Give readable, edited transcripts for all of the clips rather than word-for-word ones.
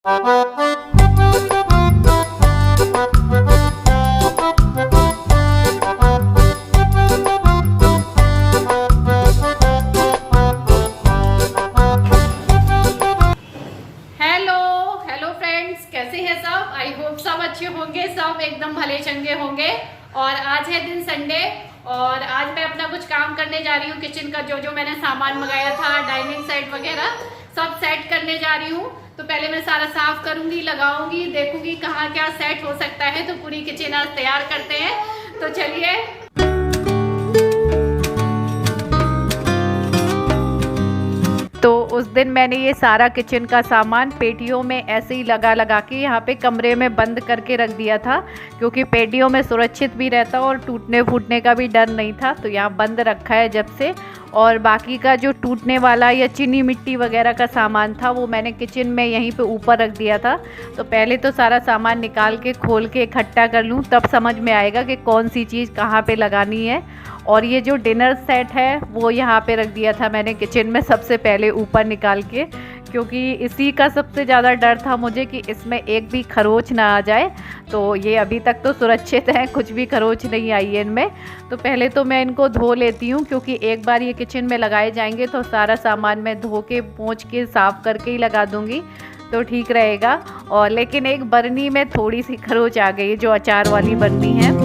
सब एकदम भले चंगे होंगे। और आज है दिन संडे और आज मैं अपना कुछ काम करने जा रही हूँ। किचन का जो मैंने सामान मंगाया था, डाइनिंग सेट वगैरह सब सेट करने जा रही हूँ। तो पहले मैं सारा साफ करूंगी, लगाऊंगी, देखूंगी कहाँ क्या सेट हो सकता है। तो पूरी किचन आज तैयार करते हैं। तो चलिए। तो उस दिन मैंने ये सारा किचन का सामान पेटियों में ऐसे ही लगा के यहाँ पे कमरे में बंद करके रख दिया था, क्योंकि पेटियों में सुरक्षित भी रहता और टूटने फूटने का भी डर नहीं था। तो यहाँ बंद रखा है जब से। और बाकी का जो टूटने वाला या चीनी मिट्टी वगैरह का सामान था वो मैंने किचन में यहीं पे ऊपर रख दिया था। तो पहले तो सारा सामान निकाल के खोल के इकट्ठा कर लूँ, तब समझ में आएगा कि कौन सी चीज़ कहाँ पे लगानी है। और ये जो डिनर सेट है वो यहाँ पे रख दिया था मैंने किचन में सबसे पहले ऊपर निकाल के, क्योंकि इसी का सबसे ज़्यादा डर था मुझे कि इसमें एक भी खरोच ना आ जाए। तो ये अभी तक तो सुरक्षित है, कुछ भी खरोच नहीं आई है इनमें। तो पहले तो मैं इनको धो लेती हूँ, क्योंकि एक बार ये किचन में लगाए जाएंगे तो सारा सामान मैं धो के पोंछ के साफ़ करके ही लगा दूँगी, तो ठीक रहेगा। और लेकिन एक बर्नी में थोड़ी सी खरोच आ गई, जो अचार वाली बर्नी है।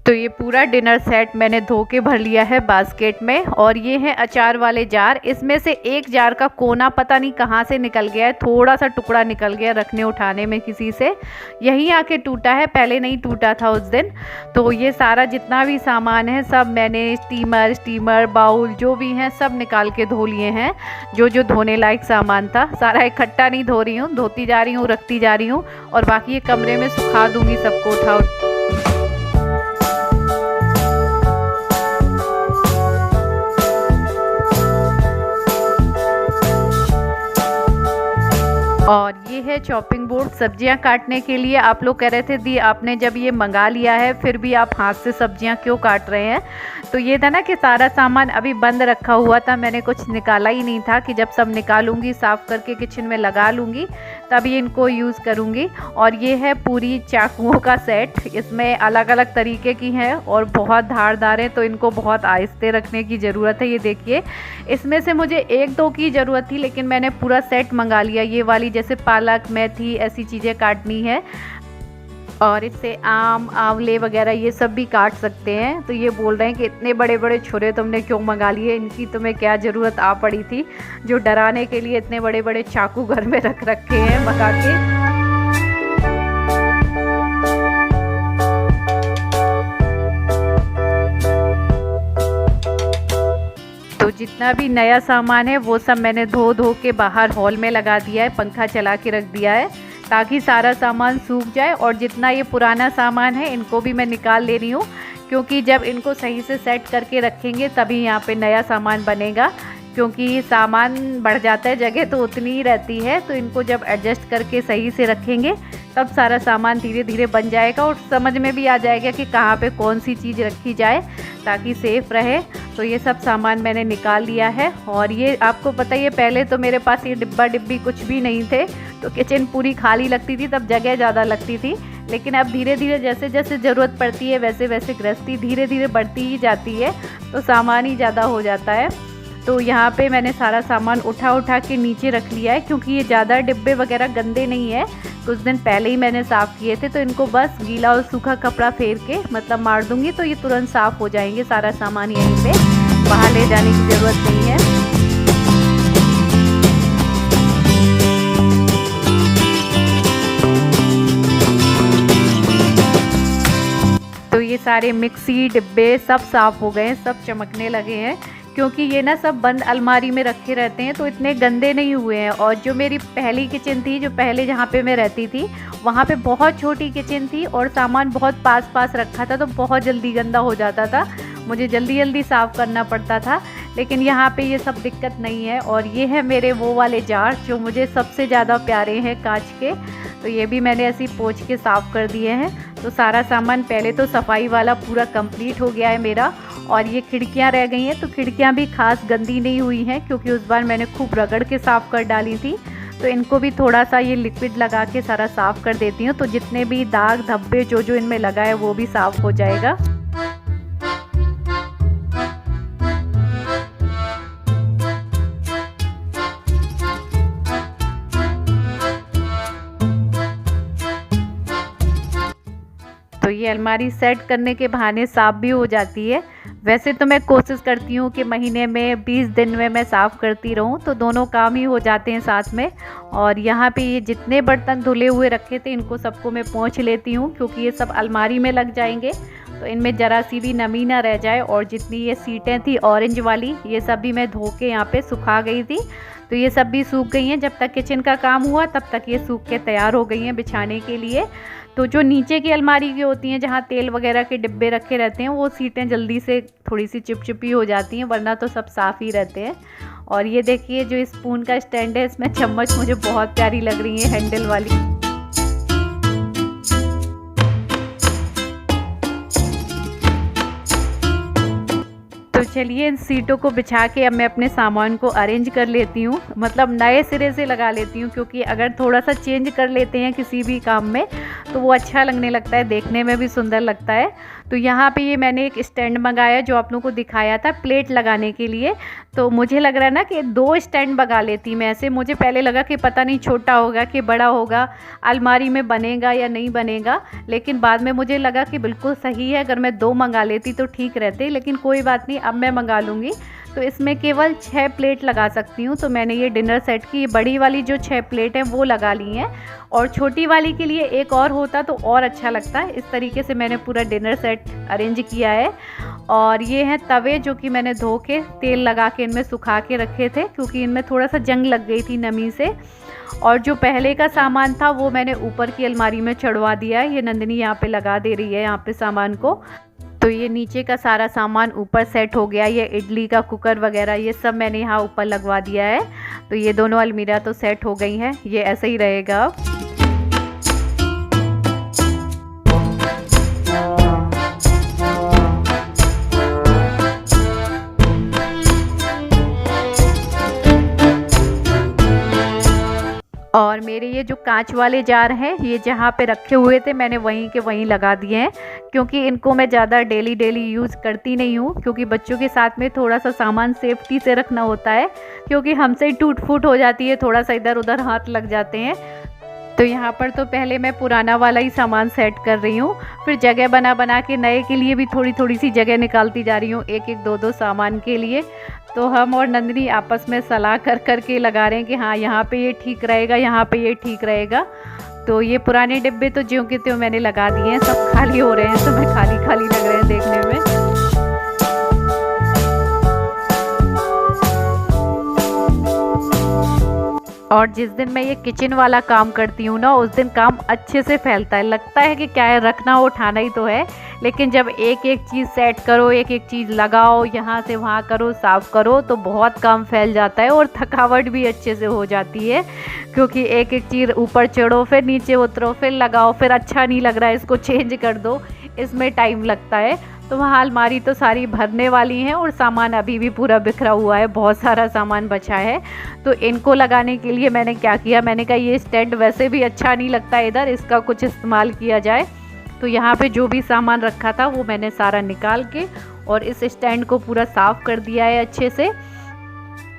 तो ये पूरा डिनर सेट मैंने धो के भर लिया है बास्केट में। और ये है अचार वाले जार। इसमें से एक जार का कोना पता नहीं कहाँ से निकल गया है, थोड़ा सा टुकड़ा निकल गया रखने उठाने में किसी से, यहीं आके टूटा है, पहले नहीं टूटा था उस दिन। तो ये सारा जितना भी सामान है सब मैंने स्टीमर बाउल जो भी हैं सब निकाल के धो लिए हैं। जो धोने लायक सामान था सारा इकट्ठा नहीं धो रही हूँ, धोती जा रही हूँ, रखती जा रही हूँ। और बाकी ये कमरे में सुखा दूँगी सबको उठा। और ये है चॉपिंग बोर्ड सब्जियां काटने के लिए। आप लोग कह रहे थे दी आपने जब ये मंगा लिया है फिर भी आप हाथ से सब्जियां क्यों काट रहे हैं। तो ये था ना कि सारा सामान अभी बंद रखा हुआ था, मैंने कुछ निकाला ही नहीं था कि जब सब निकालूंगी साफ़ करके किचन में लगा लूँगी तभी इनको यूज़ करूँगी। और ये है पूरी चाकुओं का सेट, इसमें अलग अलग तरीके की हैं और बहुत धारदार है, तो इनको बहुत आहिस्ते रखने की ज़रूरत है। ये देखिए, इसमें से मुझे एक दो की ज़रूरत थी लेकिन मैंने पूरा सेट मंगा लिया। ये वाली जैसे पालक मेथी ऐसी चीज़ें काटनी है, और इससे आम आंवले वगैरह ये सब भी काट सकते हैं। तो ये बोल रहे हैं कि इतने बड़े बड़े छुरे तुमने क्यों मंगा लिए, इनकी तुम्हें क्या ज़रूरत आ पड़ी थी, जो डराने के लिए इतने बड़े बड़े चाकू घर में रख रखे हैं मंगा के। तो जितना भी नया सामान है वो सब मैंने धो के बाहर हॉल में लगा दिया है, पंखा चला के रख दिया है ताकि सारा सामान सूख जाए। और जितना ये पुराना सामान है इनको भी मैं निकाल ले रही हूँ, क्योंकि जब इनको सही से सेट करके रखेंगे तभी यहाँ पे नया सामान बनेगा। क्योंकि सामान बढ़ जाता है, जगह तो उतनी ही रहती है, तो इनको जब एडजस्ट करके सही से रखेंगे तब सारा सामान धीरे धीरे बन जाएगा और समझ में भी आ जाएगा कि कहाँ पे कौन सी चीज़ रखी जाए ताकि सेफ़ रहे। तो ये सब सामान मैंने निकाल लिया है। और ये आपको पता ही है, पहले तो मेरे पास ये डिब्बा डिब्बी कुछ भी नहीं थे, तो किचन पूरी खाली लगती थी, तब जगह ज़्यादा लगती थी। लेकिन अब धीरे धीरे जैसे जैसे ज़रूरत पड़ती है वैसे वैसे गृहस्थी धीरे धीरे बढ़ती ही जाती है, तो सामान ही ज़्यादा हो जाता है। तो यहाँ पे मैंने सारा सामान उठा के नीचे रख लिया है, क्योंकि ये ज़्यादा डिब्बे वगैरह गंदे नहीं है, कुछ दिन पहले ही मैंने साफ़ किए थे। तो इनको बस गीला और सूखा कपड़ा फेर के मतलब मार दूँगी तो ये तुरंत साफ़ हो जाएंगे। सारा सामान यहीं पे, बाहर ले जाने की ज़रूरत नहीं है। तो ये सारे मिक्सी डिब्बे सब साफ़ हो गए हैं, सब चमकने लगे हैं, क्योंकि ये ना सब बंद अलमारी में रखे रहते हैं तो इतने गंदे नहीं हुए हैं। और जो मेरी पहली किचन थी, जो पहले जहाँ पे मैं रहती थी, वहाँ पे बहुत छोटी किचन थी और सामान बहुत पास पास रखा था, तो बहुत जल्दी गंदा हो जाता था, मुझे जल्दी जल्दी साफ़ करना पड़ता था। लेकिन यहाँ पे ये सब दिक्कत नहीं है। और ये है मेरे वो वाले जार जो मुझे सबसे ज़्यादा प्यारे हैं, कांच के। तो ये भी मैंने ऐसे ही पोंछ के साफ़ कर दिए हैं। तो सारा सामान पहले तो सफाई वाला पूरा कंप्लीट हो गया है मेरा। और ये खिड़कियाँ रह गई हैं, तो खिड़कियाँ भी खास गंदी नहीं हुई हैं क्योंकि उस बार मैंने खूब रगड़ के साफ़ कर डाली थी। तो इनको भी थोड़ा सा ये लिक्विड लगा के सारा साफ़ कर देती हूँ, तो जितने भी दाग धब्बे जो इनमें लगा है वो भी साफ़ हो जाएगा। तो ये अलमारी सेट करने के बहाने साफ़ भी हो जाती है। वैसे तो मैं कोशिश करती हूँ कि महीने में 20 दिन में मैं साफ़ करती रहूँ, तो दोनों काम ही हो जाते हैं साथ में। और यहाँ पे ये जितने बर्तन धुले हुए रखे थे इनको सबको मैं पोंछ लेती हूँ क्योंकि ये सब अलमारी में लग जाएंगे, तो इनमें ज़रा सी भी नमी ना रह जाए। और जितनी ये सीटें थी ऑरेंज वाली, ये सब भी मैं धो के यहाँ पे सुखा गई थी, तो ये सब भी सूख गई हैं। जब तक किचन का काम हुआ तब तक ये सूख के तैयार हो गई हैं बिछाने के लिए। तो जो नीचे की अलमारी की होती हैं जहाँ तेल वगैरह के डिब्बे रखे रहते हैं, वो सीटें जल्दी से थोड़ी सी चिपचिपी हो जाती हैं, वरना तो सब साफ़ ही रहते हैं। और ये देखिए जो स्पून का स्टैंड है, इसमें चम्मच मुझे बहुत प्यारी लग रही है, हैंडल वाली। तो चलिए इन सीटों को बिछा के अब मैं अपने सामान को अरेंज कर लेती हूँ, मतलब नए सिरे से लगा लेती हूँ, क्योंकि अगर थोड़ा सा चेंज कर लेते हैं किसी भी काम में तो वो अच्छा लगने लगता है, देखने में भी सुंदर लगता है। तो यहाँ पे ये मैंने एक स्टैंड मंगाया जो आप लोगों को दिखाया था प्लेट लगाने के लिए। तो मुझे लग रहा है ना कि 2 स्टैंड मंगा लेती मैं ऐसे। मुझे पहले लगा कि पता नहीं छोटा होगा कि बड़ा होगा, अलमारी में बनेगा या नहीं बनेगा, लेकिन बाद में मुझे लगा कि बिल्कुल सही है, अगर मैं 2 मंगा लेती तो ठीक रहते। लेकिन कोई बात नहीं, अब मैं मंगा लूँगी। तो इसमें केवल 6 प्लेट लगा सकती हूँ। तो मैंने ये डिनर सेट की बड़ी वाली जो 6 प्लेट हैं वो लगा ली हैं, और छोटी वाली के लिए एक और होता तो और अच्छा लगता है। इस तरीके से मैंने पूरा डिनर सेट अरेंज किया है। और ये हैं तवे जो कि मैंने धो के तेल लगा के इनमें सुखा के रखे थे, क्योंकि इनमें थोड़ा सा जंग लग गई थी नमी से। और जो पहले का सामान था वो मैंने ऊपर की अलमारी में चढ़वा दिया है। ये नंदिनी यहाँ पे लगा दे रही है यहाँ पे सामान को। तो ये नीचे का सारा सामान ऊपर सेट हो गया। ये इडली का कुकर वगैरह ये सब मैंने यहाँ ऊपर लगवा दिया है। तो ये दोनों अलमीरा तो सेट हो गई हैं, ये ऐसे ही रहेगा अब। और मेरे ये जो कांच वाले जार हैं, ये जहाँ पे रखे हुए थे मैंने वहीं के वहीं लगा दिए हैं, क्योंकि इनको मैं ज़्यादा डेली यूज़ करती नहीं हूँ, क्योंकि बच्चों के साथ में थोड़ा सा सामान सेफ्टी से रखना होता है, क्योंकि हमसे ही टूट फूट हो जाती है, थोड़ा सा इधर उधर हाथ लग जाते हैं। तो यहाँ पर तो पहले मैं पुराना वाला ही सामान सेट कर रही हूँ, फिर जगह बना के नए के लिए भी थोड़ी सी जगह निकालती जा रही हूँ, एक एक दो सामान के लिए। तो हम और नंदिनी आपस में सलाह कर के लगा रहे हैं कि हाँ यहाँ पे ये ठीक रहेगा, यहाँ पे ये ठीक रहेगा। तो ये पुराने डिब्बे तो ज्यों के त्यों मैंने लगा दिए हैं, सब खाली हो रहे हैं, सब खाली लग रहे हैं देखने में। और जिस दिन मैं ये किचन वाला काम करती हूँ ना, उस दिन काम अच्छे से फैलता है, लगता है कि क्या है, रखना उठाना ही तो है। लेकिन जब एक एक चीज़ सेट करो, एक एक चीज़ लगाओ, यहाँ से वहाँ करो, साफ़ करो, तो बहुत काम फैल जाता है और थकावट भी अच्छे से हो जाती है, क्योंकि एक एक चीज़ ऊपर चढ़ो, फिर नीचे उतरो, फिर लगाओ, फिर अच्छा नहीं लग रहा है, इसको चेंज कर दो, इसमें टाइम लगता है। तो वहाँ अलमारी तो सारी भरने वाली हैं और सामान अभी भी पूरा बिखरा हुआ है, बहुत सारा सामान बचा है। तो इनको लगाने के लिए मैंने क्या किया, मैंने कहा ये स्टैंड वैसे भी अच्छा नहीं लगता इधर, इसका कुछ इस्तेमाल किया जाए। तो यहाँ पे जो भी सामान रखा था वो मैंने सारा निकाल के और इस स्टैंड को पूरा साफ़ कर दिया है अच्छे से।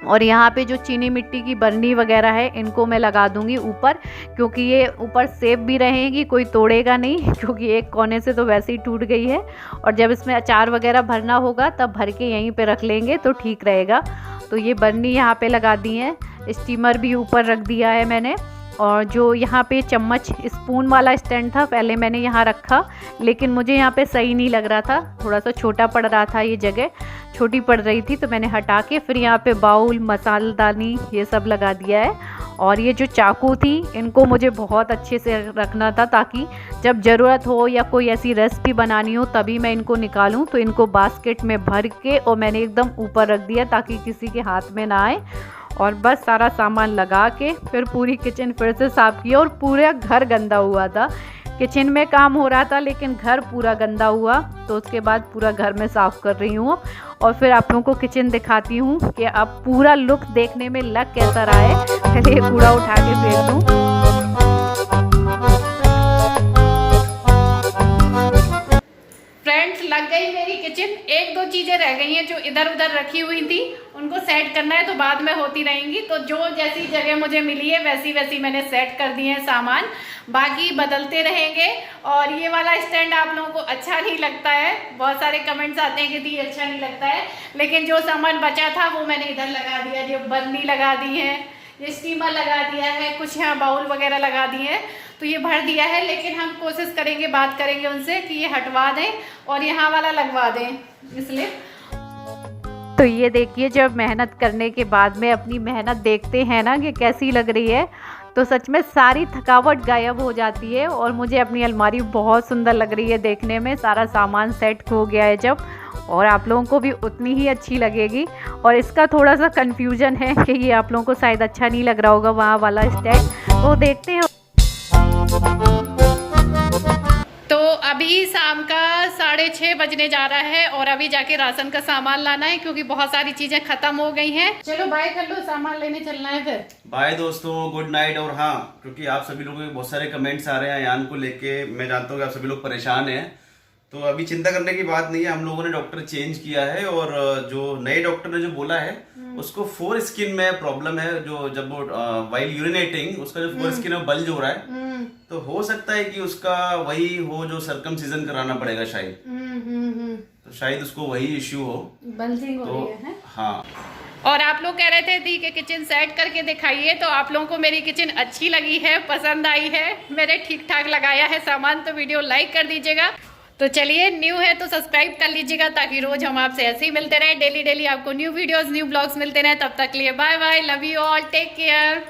और यहाँ पे जो चीनी मिट्टी की बर्नी वगैरह है इनको मैं लगा दूंगी ऊपर, क्योंकि ये ऊपर सेफ भी रहेगी, कोई तोड़ेगा नहीं, क्योंकि एक कोने से तो वैसे ही टूट गई है। और जब इसमें अचार वगैरह भरना होगा तब भर के यहीं पे रख लेंगे तो ठीक रहेगा। तो ये बर्नी यहाँ पे लगा दी है, स्टीमर भी ऊपर रख दिया है मैंने। और जो यहाँ पे चम्मच स्पून वाला स्टैंड था पहले मैंने यहाँ रखा, लेकिन मुझे यहाँ पे सही नहीं लग रहा था, थोड़ा सा छोटा पड़ रहा था, ये जगह छोटी पड़ रही थी, तो मैंने हटा के फिर यहाँ पे बाउल, मसालेदानी ये सब लगा दिया है। और ये जो चाकू थी इनको मुझे बहुत अच्छे से रखना था, ताकि जब ज़रूरत हो या कोई ऐसी रेसिपी बनानी हो तभी मैं इनको निकालूं। तो इनको बास्केट में भर के और मैंने एकदम ऊपर रख दिया ताकि किसी के हाथ में ना आए। और बस सारा सामान लगा के फिर पूरी किचन फिर से साफ़ किया। और पूरा घर गंदा हुआ था, किचन में काम हो रहा था लेकिन घर पूरा गंदा हुआ, तो उसके बाद पूरा घर में साफ़ कर रही हूँ। और फिर आप लोगों को किचन दिखाती हूँ कि अब पूरा लुक देखने में लग कैसा रहा है। पहले ये कूड़ा उठा के फेंक दूँ। फ्रेंड्स, लग गई मेरी किचन। एक दो चीज़ें रह गई हैं जो इधर उधर रखी हुई थी, उनको सेट करना है, तो बाद में होती रहेंगी। तो जो जैसी जगह मुझे मिली है वैसी वैसी मैंने सेट कर दिए हैं सामान, बाकी बदलते रहेंगे। और ये वाला स्टैंड आप लोगों को अच्छा नहीं लगता है, बहुत सारे कमेंट्स आते हैं कि दी अच्छा नहीं लगता है, लेकिन जो सामान बचा था वो मैंने इधर लगा दिया। जो बर्नी लगा दी है, ये स्टीमर लगा दिया है, कुछ यहाँ बाउल वगैरह लगा दिए हैं, तो ये भर दिया है। लेकिन हम कोशिश करेंगे, बात करेंगे उनसे कि ये हटवा दें और यहाँ वाला लगवा दें, इसलिए। तो ये देखिए, जब मेहनत करने के बाद में अपनी मेहनत देखते हैं ना कि कैसी लग रही है, तो सच में सारी थकावट गायब हो जाती है। और मुझे अपनी अलमारी बहुत सुंदर लग रही है देखने में, सारा सामान सेट हो गया है जब, और आप लोगों को भी उतनी ही अच्छी लगेगी। और इसका थोड़ा सा कन्फ्यूजन है कि ये आप लोगों को शायद अच्छा नहीं लग रहा होगा वहाँ वाला स्टैंड, तो देखते हैं। तो अभी शाम का 6:30 बजने जा रहा है और अभी जाके राशन का सामान लाना है, क्योंकि बहुत सारी चीजें खत्म हो गई हैं। चलो बाय कर लो, सामान लेने चलना है फिर। बाय दोस्तों, गुड नाइट। और हाँ, क्योंकि आप सभी लोगों के बहुत सारे कमेंट्स आ रहे हैं यान को लेके, मैं जानता हूँ कि आप सभी लोग परेशान हैं, तो अभी चिंता करने की बात नहीं है। हम लोगों ने डॉक्टर चेंज किया है और जो नए डॉक्टर ने जो बोला है उसको फोर स्किन में प्रॉब्लम है। जो जब वो वाइल यूरिनेटिंग, उसका जो फोर स्किन में बल्ज हो रहा है, तो हो सकता है कि उसका वही हो जो सर्कमसिजन कराना पड़ेगा शायद। तो शायद उसको वही इश्यू हो, बल्जिंग हो तो रही है। हाँ। और आप लोग कह रहे थे दी कि किचन सेट करके दिखाइए, तो आप लोगों को मेरी किचन अच्छी लगी है, पसंद आई है, मेरे ठीक ठाक लगाया है सामान, तो वीडियो लाइक कर दीजिएगा। तो चलिए, न्यू है तो सब्सक्राइब कर लीजिएगा, ताकि रोज हम आपसे ऐसे ही मिलते रहें, डेली डेली आपको न्यू वीडियोस न्यू ब्लॉग्स मिलते रहें। तब तक के लिए bye bye, love you all, take care.